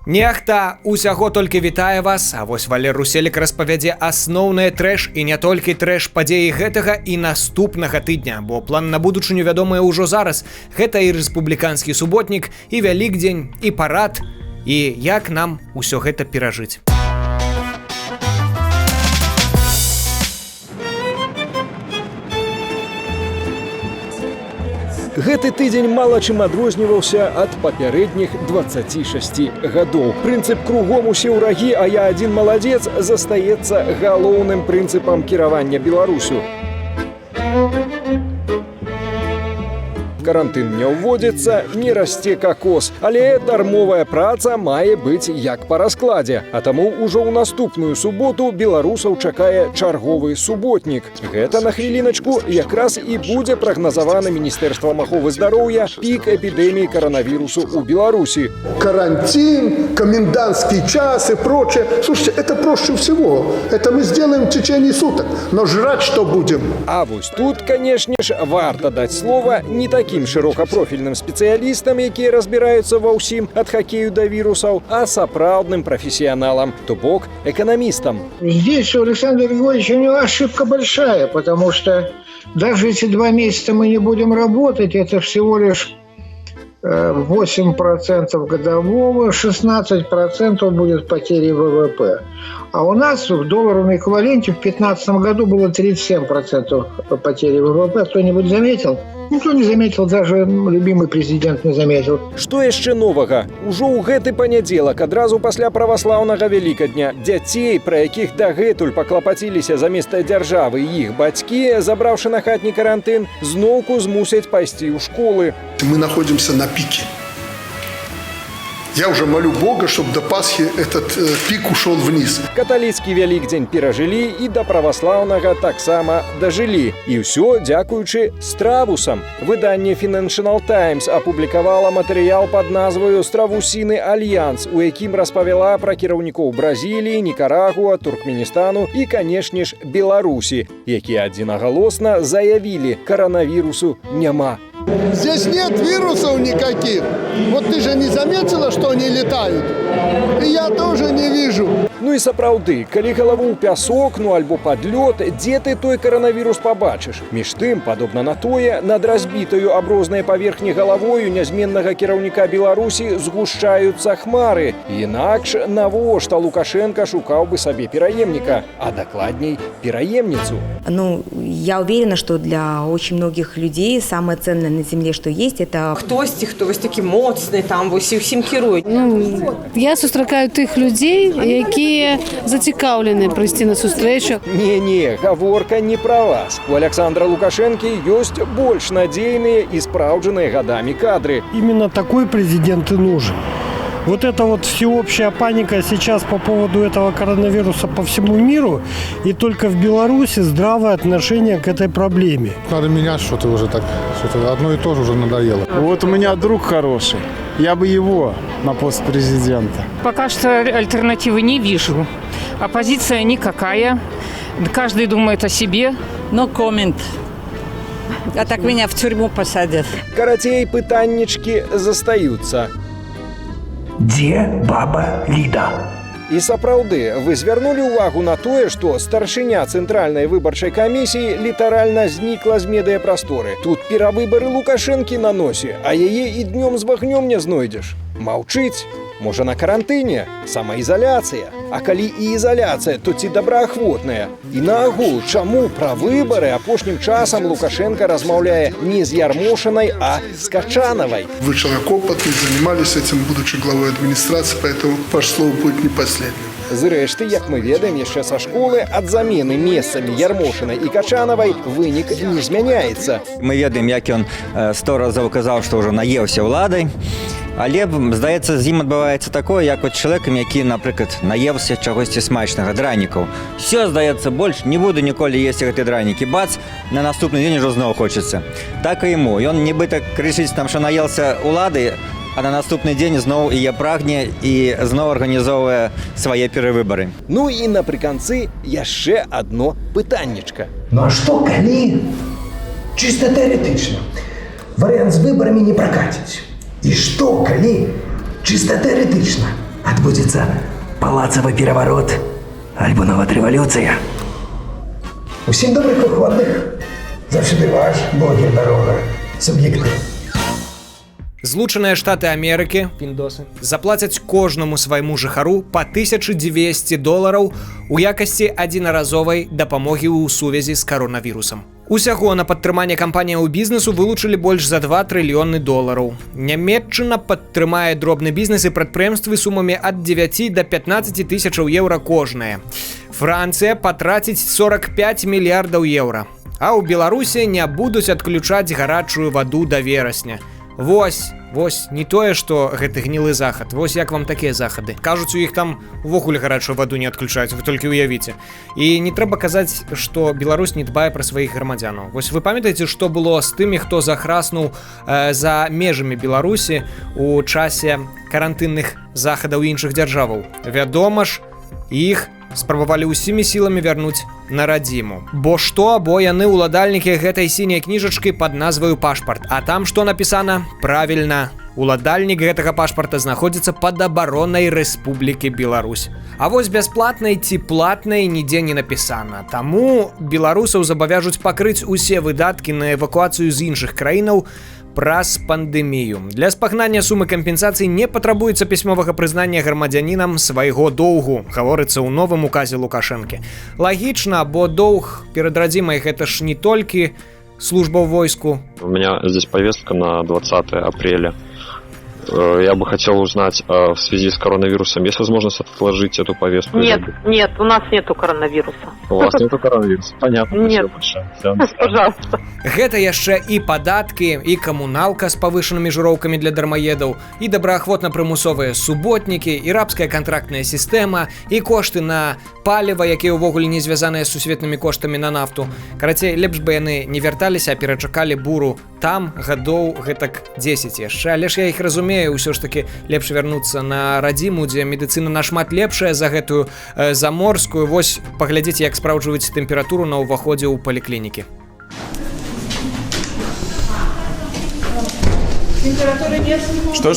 Нехта усяго толькі вітае вас, а вось Валер Руселік распавядзе асноўныя трэш і не толькі трэш падзеі гэтага і наступнага тыдня, бо план на будучыню вядомыя ўжо зараз. Гэта і рэспубліканскі суботнік, і Вялікдзень, і парад, і як нам усё гэта перажыць. Гэты тыдзень мала чым адрозніваўся ад папярэдніх 26 гадоў. Прынцып «кругом усе ўрагі, а я адзін маладзец» застаецца галоўным прынцыпам кіравання Беларусю. Карантын не ўводзіцца, не расце кокос, але дармовая праца мае быць як па раскладзе. А таму ўжо ў наступную суботу беларусаў чакае чарговы суботнік. Гэта, на хвіліначку, якраз і будзе прагназаваны Міністэрствам аховы здароўя пік эпідэміі коронавирусу у Беларуси. Карантин, комендантский час и прочее. Слушайте, это проще всего. Это мы сделаем в течение суток. Но жрать что будем? А вось тут, конечно ж, варта дать слово не таким широкопрофильным специалистам, якія разбираются ва ўсім ад хоккею до вирусов, а сапраўдным профессионалам, то бок экономистам. Здесь у Александра Григорьевича у него ошибка большая, потому что даже эти 2 месяца мы не будем работать, это всего лишь 8% годового, 16% будет потери ВВП. А у нас в долларовом эквиваленте в 2015 году было 37% потери ВВП. Кто-нибудь заметил? Никто не заметил, даже любимый президент не заметил. Што яшчэ новага? Ужо ў гэты панядзелак, адразу пасля праваслаўнага Вялікадня, дзяцей, пра якіх дагэтуль паклапаціліся замест дзяржавы іх бацькі, забраўшы на хатні карантын, зноўку змусяць пайсці ў школы. Мы находимся на пике. Я уже молю Бога, чтобы до Пасхи этот пик ушел вниз. Каталіцкі Вялікдзень перажылі і да праваслаўнага таксама дажылі. І ўсё дзякуючы стравусам. Выданне Financial Times апублікавала матэрыял пад назваю «Стравусіны альянс», у якім распавяла пра кіраўнікоў Бразіліі, Нікарагуа, Туркменістану і, канешне ж, Беларусі, якія адзінагалосна заявілі, коронавірусу няма. Здесь нет вирусов никаких. Вот ты же не заметила, что они летают? И я тоже не вижу. Ну і сапраўды, калі галаву ў пясок, ну альбо пад лёд, дзе ты той коронавірус пабачыш? Між тым, падобна на тое, над разбітаю аб розныя паверхні галавою нязменнага кіраўніка Беларусі згушчаюцца хмары. Інакш навошта Лукашенко шукаў бы сабе пераемніка, а дакладней пераемніцу. Ну, я уверена, что для очень многих людей самое ценное на земле, что есть, это... Хтось, хто ось такі моцний, там ось всім керує. Ну, я сустракаю тих людей, які зацікаўлены прыйсці на сустрэчу. Не, гаворка не пра вас. У Александра Лукашэнкі ёсць больш надзейныя і спраўджаныя гадамі кадры. Именно такой президент и нужен. Вот эта вот всеобщая паника сейчас по поводу этого коронавируса по всему миру, и только в Беларуси здравое отношение к этой проблеме. Надо менять что-то уже так, что-то одно и то же уже надоело. Вот у меня друг хороший, я бы его на пост президента. Пока что альтернативы не вижу. Оппозиция никакая, каждый думает о себе. No comment. А так меня в тюрьму посадят. Карацей, пытаннички застаюцца. Дзе баба Ліда? І сапраўды, вы звярнулі ўвагу на тое, што старшыня Цэнтральнай выбарчай камісіі літаральна знікла з медыяпрасторы. Тут перавыбары Лукашэнкі на носе, а яе і днём з вагнём не знойдзеш. Маўчыць. Можа, на карантыне? Самаізаляцыя. А калі і ізаляцыя, то ці добраахвотная? І наогул, чаму пра выбары апошнім часам Лукашенко размаўляе не з Ярмошинай, а з Качановой? Вы человек опытный, занимались этим, будучи главой администрации, поэтому ваше слово будет не последним. Зрэшты, як мы ведаем яшчэ са школы, ад замены месцамі Ярмошинай і Качановой вынік не змяняецца. Мы ведаем, як ён 100 разоў казаў, што ўжо наеўся ўладай. Але, здаецца, з ім адбываецца такое, як от чалавекам, які, напрыклад, наеўся чагосьці смачнага, дранікаў. Все, здаецца, больш не буду ніколі есці гэтыя дранікі. Бац, на наступны дзень ужо зноў хочацца. Так і яму. Ён нібыта крычыць там, што наеўся ўлады, а на наступны дзень зноў яе прагне і зноў арганізоўвае свае перавыбары. Ну і напрыканцы яшчэ адно пытаннічка. Ну а што, калі? Чыста тэарэтычна. Варыянт з выбарамі не пракаціць. І што, калі? Чыста тэарэтычна. Адбудзецца палацавы пераварот альбо нават рэвалюцыя. Усім добрых выходных. Заўсёды ваш блогер Дарога. Суб'ектыў. Злучаныя Штаты Амерыкі заплацяць кожнаму свайму жыхару па $1200 у якасці аднаразовай дапамогі ў сувязі з каронавірусам. Усяго на падтрыманне кампаніяў бізнесу вылучылі больш за $2 трыльёны. Нямецчына падтрымае дробны бізнес і прадпрыемствы сумамі ад 9 до 15 тысячаў еўра кожнае. Францыя патраціць 45 мільярдаў еўра. А ў Беларусі не будуць адключаць гарачую ваду да верасня. Вось, не тое, што гэты гнілы захад. Вось як вам такія захады. Кажуць, у іх там увогуле гарачую ваду не адключаюць, вы толькі ўявіце. І не трэба казаць, што Беларусь не дбае пра сваіх грамадзянаў. Вось вы памятаеце, што было з тымі, хто захраснуў за межамі Беларусі у часе карантынных захадаў іншых дзяржаваў? Вядома ж, іх спрабавалі ўсімі сіламі вярнуць на радзіму. Бо яны ўладальнікі гэтай сіняй кніжачкі пад назваю пашпарт. А там што напісана? Правільна. Уладальнік гэтага пашпарта знаходзіцца пад абаронай Рэспублікі Беларусь. А вось бясплатнай ці платнай нідзе не напісана. Таму беларусаў забавяжуць пакрыць усе выдаткі на эвакуацыю з іншых краінаў праз пандэмію. Для спагнання сумы кампенсацыі не патрабуецца пісьмовага прызнання грамадзянінам свайго доўгу, гаворыцца ў новым указе Лукашэнкі. Лагічна, бо доўг перад радзімай гэта ж не толькі служба ў войску. У меня здесь повестка на 20 апреля. Я бы хотел узнать, в связи с коронавирусом, есть возможность отложить эту повестку? Нет, у нас нету коронавируса. У вас нету коронавируса? Понятно. Нет. Пожалуйста. Гэта яшчэ і падаткі, і камуналка з павышанымі жыроўкамі для дармаедаў, і добраахвотна-прымусовыя суботнікі, і рабская кантрактная сістэма, і кошты на паліва, якія ўвогуле не звязаныя з сусветнымі коштамі на нафту. Карацей, лепш бы яны не вярталіся, а перачакалі буру там гадоў гэтак 10 яшчэ. Але ж я іх разумею, ўсё ж такі лепш вярнуцца на радзіму, дзе медыцына нашмат лепшая за гэтую заморскую. Вось паглядзіце, як спраўджваюць тэмпературу на ўваходзе ў паліклінікі. Температуры нет? Что?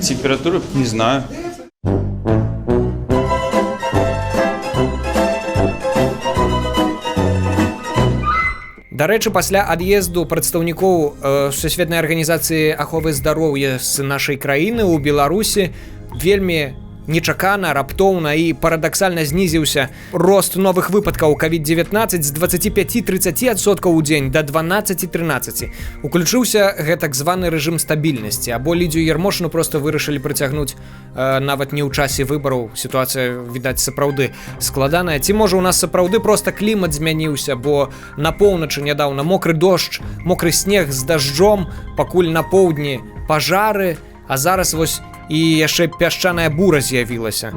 Температуры? Не знаю. Дарэчы, пасля ад'езду прадстаўнікоў Сусветнай арганізацыі аховы здароўя з нашай краіны ў Беларусі вельмі нечакана, раптоўна і парадаксальна знізіўся рост новых выпадкаў COVID-19 з 25-30% у дзень да 12-13. Уключыўся гэтак званы рэжым стабільнасці, або Лідзію Ярмошыну проста вырашылі прыцягнуць нават не ў часе выбараў. Сітуацыя, відаць, сапраўды складаная. Ці можа у нас сапраўды проста клімат змяніўся, бо на поўначы нядаўна мокры дождж, мокры снег з дажджом, пакуль на поўдні пажары, а зараз вось і яшчэ пясчаная бура з'явілася.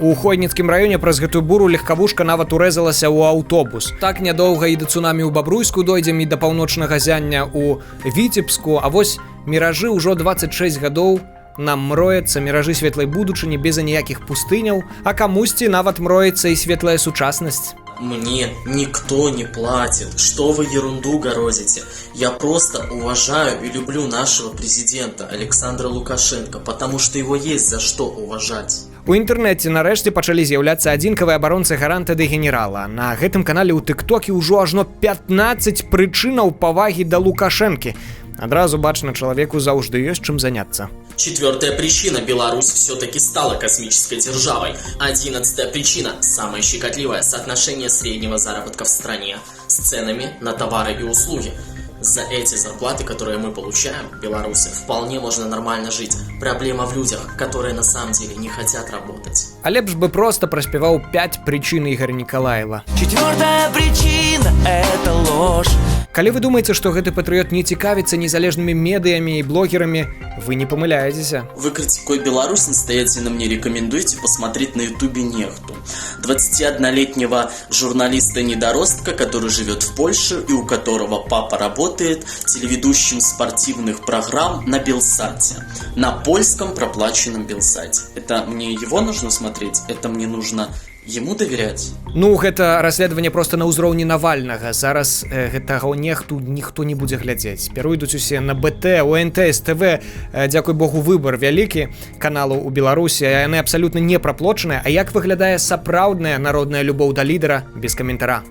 У Хойніцкім раёне праз гэтую буру легкавушка нават урэзалася ў аўтобус. Так нядоўга і да цунамі ў Бабруйску дойдзем, і да паўночнага зяння ў Віцебску, а вось міражы ўжо 26 гадоў нам мроецца, міражы светлай будучыні без аніякіх пустыняў, а камусьці нават мроецца і светлая сучаснасць. Мне никто не платит. Что вы ерунду городите? Я просто уважаю и люблю нашего президента Александра Лукашенко, потому что его есть за что уважать. У інтэрнэце нарэшце пачалі з'яўляцца адзінкавыя абаронцы гаранта ды генерала. На гэтым канале ў тыктоке ўжо ажно 15 прычынаў павагі да Лукашэнкі. Адразу бачна, чалавеку заўжды ёсць чым заняцца. 4-я причина. Беларусь все-таки стала космической державой. 11-я причина. Самая щекотливая. Соотношение среднего заработка в стране с ценами на товары и услуги. За эти зарплаты, которые мы получаем в Беларуси, вполне можно нормально жить. Проблема в людях, которые на самом деле не хотят работать. А лепш бы просто проспевал 5 причин Игоря Николаева. 4-я причина – это ложь. Калі вы думаеце, што гэты патрыёт не цікавіцца незалежнымі медыямі і блогерамі, вы не помыляетеся. Вы критикуя Беларусь настоятельно мне рекомендуете посмотреть на ютубе Нехту. 21-летнего журналиста-недоростка, который живет в Польше и у которого папа работает телеведущим спортивных программ на Белсате. На польском проплаченном Белсате. Это мне его нужно смотреть? Это мне нужно Ему доверять? Ну, гэта расследаванне проста на ўзроўні Навальнага. Зараз гэтага ніхто не будзе глядзець. Перайдуць усе на БТ, ОНТ, СТВ. Дзякуй Богу, выбар вялікі каналаў у Беларусі, а яны абсалютна не праплочаныя. А як выглядае сапраўдная народная любоў да лідара? Без каментара.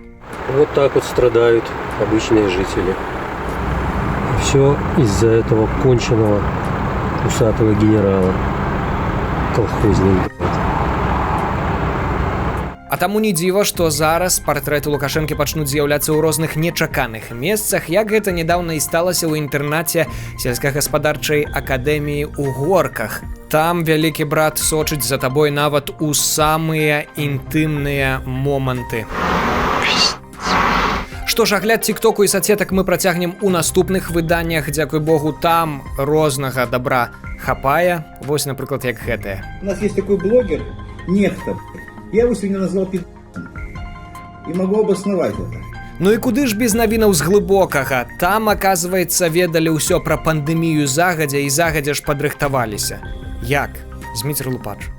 Вот так вот страдают обычные жители. Все из-за этого конченого усатого генерала. Колхозник. А таму не дзіва, што зараз партрэты Лукашэнкі пачнуць з'яўляцца ў розных нечаканых месцах, як гэта нядаўна і сталася ў інтэрнаце сельскагаспадарчай акадэміі ў Горках. Там вялікі брат сочыць за табой нават у самыя інтымныя моманты. Што ж, агляд тиктоку і соцсетак мы працягнем у наступных выданнях. Дзякуй Богу, там рознага добра хапае. Вось, напрыклад, як гэтае. У нас есть такой блогер, Нехта. Я его сегодня назвал и могу обосновать это. Ну і куды ж без навінаў з глыбокага? Там, аказваецца, ведалі ўсё пра пандэмію загадзя і загадзя ж падрыхтаваліся. Як? Зміцер Лупач.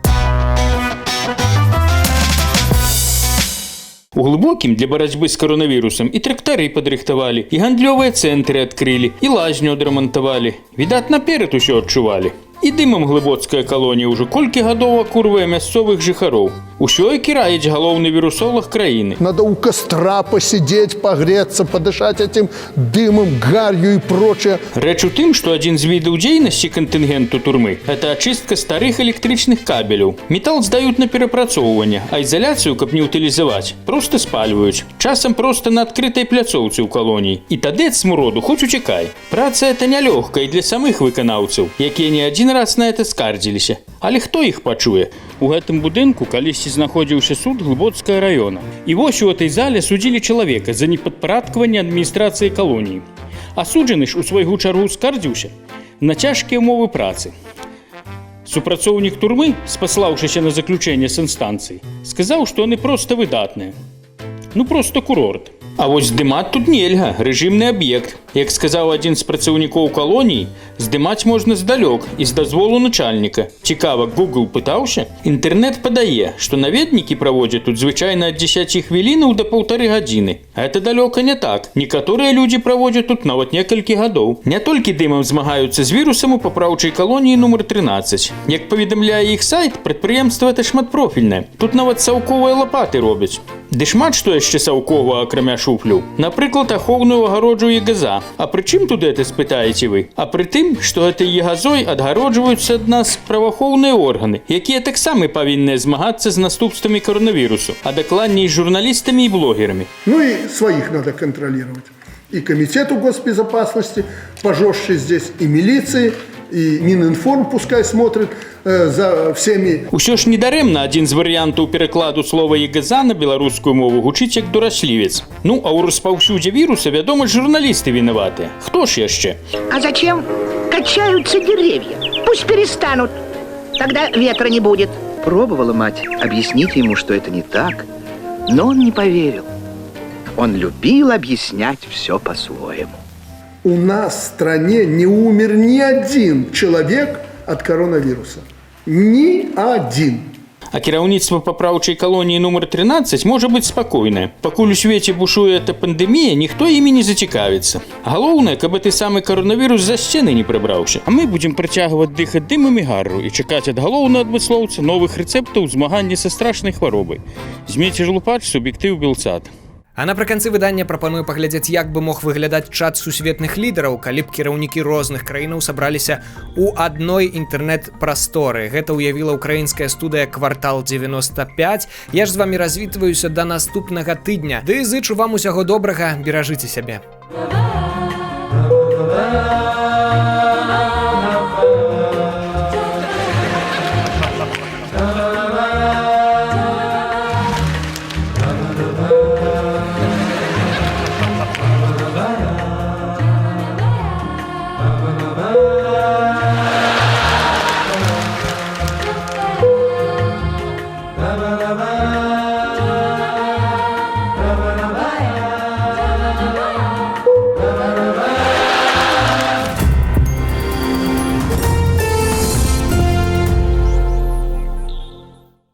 У глыбокім для барацьбы з каронавірусам і трактары падрыхтавалі, і гандлёвыя цэнтры адкрылі, і лазню адрамантавалі. Відаць, наперад усё адчувалі. І дымам глыбоцкая калонія ўжо колькі гадоў акурвае мясцовых жыхароў. Усё і кіраюць галоўны вірусолог краіны. Надо у костра посидеть, погреться, подышать этим дымом, гарью и прочее. Рэч у тым, што адзін з відаў дзейнасці кантынгенту турмы – гэта ачыстка старых электрычных кабеляў. Метал здаюць на перапрацоўванне, а ізаляцыю, каб не ўтылізаваць, проста спальваюць. Часам проста на адкрытай пляцоўцы ў калоніі. І тады ад смуроду хоць уцякай. Праца эта нялёгкая і для самых выканаўцаў, якія не адзін раз на это скардзіліся. Але хто іх пачуе? У гэтым будынку калісьці знаходзіўся суд Глыбоцкага раёна. І вось у этой зале судзілі чалавека за непадпарадкаванне адміністрацыі калоніі. Асуджаны ж у свайго чаргу скардзіўся на цяжкія ўмовы працы. Супрацоўнік турмы, спаслаўшыся на заключэнне з інстанцыі, сказаў, што яны проста выдатныя. Ну проста курорт. А вось здымаць тут нельга, рэжымны аб'ект. Як сказаў адзін з працаўнікоў калоніі, здымаць можна здалёк і з дазволу начальніка. Цікава, Google пытаўся? Інтэрнэт падае, што наведнікі праводзяць тут звычайна ад 10 хвілінаў да 1,5 гадзіны. А это далёка не так. Некаторыя людзі праводзяць тут нават некалькі гадоў. Не толькі дымам змагаюцца з вірусам у папраўчай калоніі нумар 13. Як паведамляе іх сайт, прадпрыемства это шматпрофільнае. Тут нават саўковыя лапаты робяць. Ды шмат што яшчэ саўкова, акрамя шуфляў. Напрыклад, ахоўную агароджу ЕГАЗа. А пры чым тут это, спытаеце вы? А пры тым, што гэтай ЕГАЗой адгароджваюцца ад нас праваахоўныя органы, якія таксама павінныя змагацца з наступствамі коронавірусу, а дакладней з журналістамі і блогерамі. Ну и своих надо контролировать. И комитету госбезопасности пожестче здесь, и милиции, и Мининформ пускай смотрит за всеми. Усё ж недарэмна адзін з варыянтаў перакладу слова ЕГАЗа на беларускую мову гучыць як дураслівец. Ну, а ў распаўсюдзе віруса, вядома, журналісты вінаватыя. Хто ж яшчэ? А зачем качаются деревья? Пусть перестанут. Тогда ветра не будет. Пробовала мать объяснить ему, что это не так, но он не поверил. Он любил объяснять все по-своему. У нас в стране не умер ни один человек от коронавируса. Ни один. А кіраўніцтва папраўчай калоніі нумар 13 можа быць спакойнае. Пакуль у свеце бушуе эта пандэмія, ніхто імі не зацікавіцца. Галоўнае, каб гэты самы коронавірус за сцены не прыбраўся. А мы будзем працягваць дыхаць дымам і гарру і чакаць ад галоўнага адмыслоўца новых рэцэптаў змагання са страшнай хваробай. Зміцер Лупач, суб'ектыў Белсат. А напрыканцы выдання прапаную паглядзець, як бы мог выглядаць чат сусветных лідараў, калі б кіраўнікі розных краінаў сабраліся ў адной інтэрнэт-прасторы. Гэта ўявіла ўкраінская студыя «Квартал 95». Я ж з вамі развітваюся да наступнага тыдня. Ды зычу вам усяго добрага, беражыце сябе. Ba ba ba ba